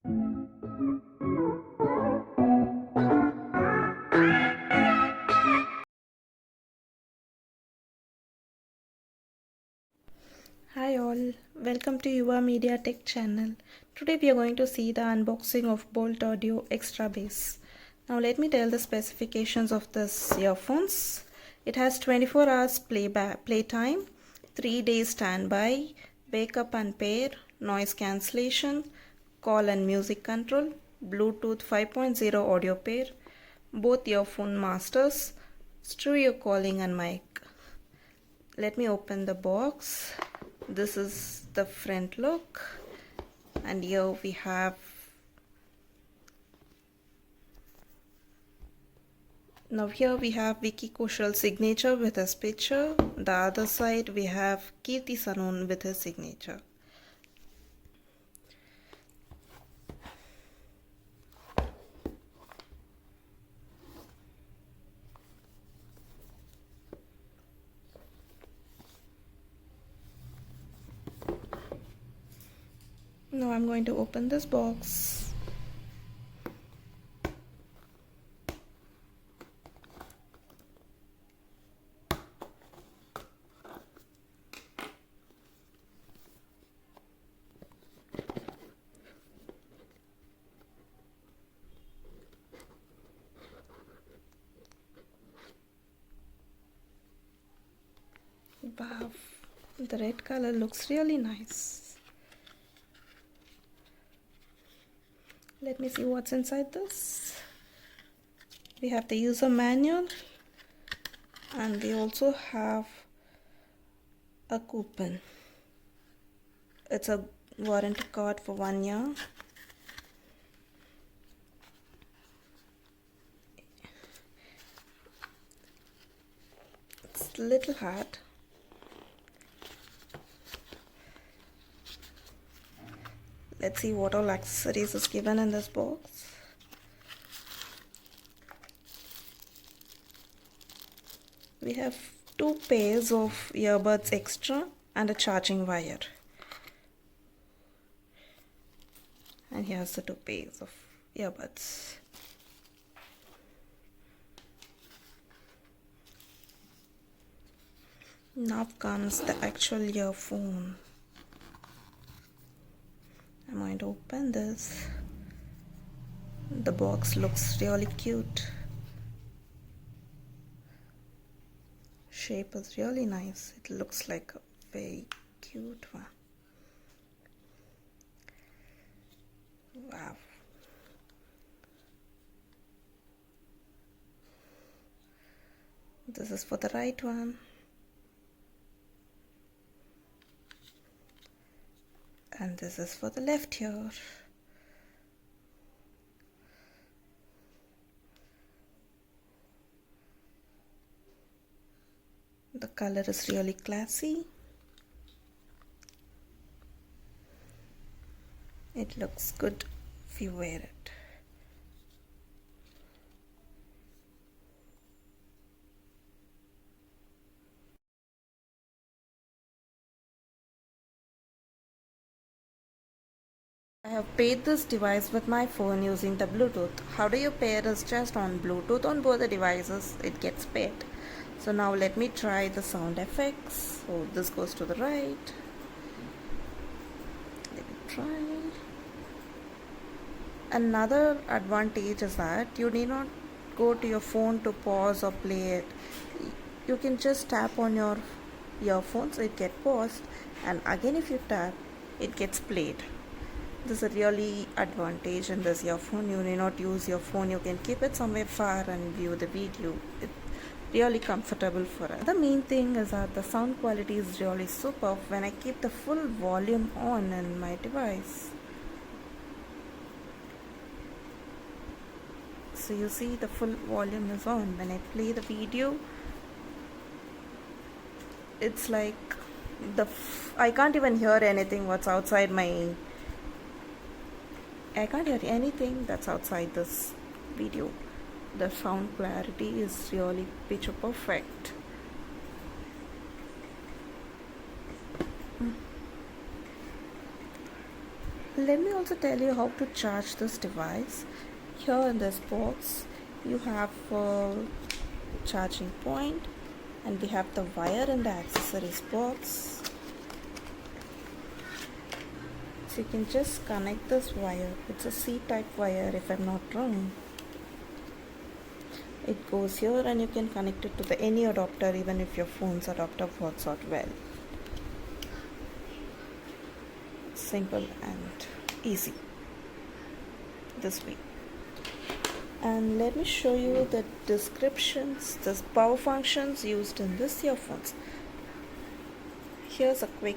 Hi all, welcome to your Media Tech channel. Today we are going to see the unboxing of Boult Audio Extra Bass. Now let me tell the specifications of this earphones. It has 24 hours playtime, 3 days standby, wake up and pair, noise cancellation, call and music control, Bluetooth 5.0 audio pair, both earphone masters, stereo calling and mic. Let me open the box. This is the front look, and here we have Vicky Kaushal's signature with his picture. The other side we have Kirti Sanon with his signature. Now I'm going to open this box. Wow, the red color looks really nice. Let me see what's inside this. We have the user manual, and we also have a coupon. It's a warranty card for 1 year. It's a little hard. Let's see what all accessories is given in this box. We have 2 pairs of earbuds extra and a charging wire. And here's the 2 pairs of earbuds. Now comes the actual earphone. I'm going to open this. The box looks really cute. Shape is really nice. It looks like a very cute one. Wow. This is for the right one. And this is for the left ear. The color is really classy. It looks good if you wear it. I have paired this device with my phone using the Bluetooth. How do you pair is just on Bluetooth on both the devices, it gets paired. So now let me try the sound effects. So this goes to the right. Let me try. Another advantage is that you need not go to your phone to pause or play it. You can just tap on your earphones, it gets paused, and again if you tap, it gets played. This is a really advantage in this earphone. You need not use your phone, you can keep it somewhere far and view the video. It's really comfortable for us. The main thing is that the sound quality is really superb when I keep the full volume on in my device. So you see the full volume is on. When I play the video, it's like I can't even hear anything what's outside my I can't hear anything that's outside this video. The sound clarity is really picture perfect. Let me also tell you how to charge this device. Here in this box you have a charging point, and we have the wire in the accessories box. So you can just connect this wire. It's a C-type wire if I'm not wrong. It goes here and you can connect it to any adapter, even if your phone's adapter works out well. Simple and easy this way. And let me show you the descriptions, the power functions used in this earphones. Here's a quick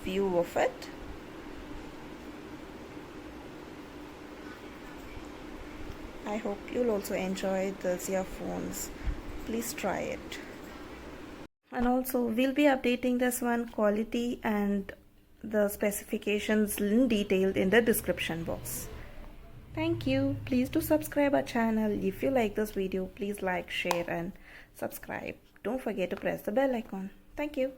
view of it. I hope you'll also enjoy these earphones. Please try it. And also we'll be updating this one quality and the specifications in detail in the description box. Thank you. Please do subscribe our channel. If you like this video, please like, share and subscribe. Don't forget to press the bell icon. Thank you.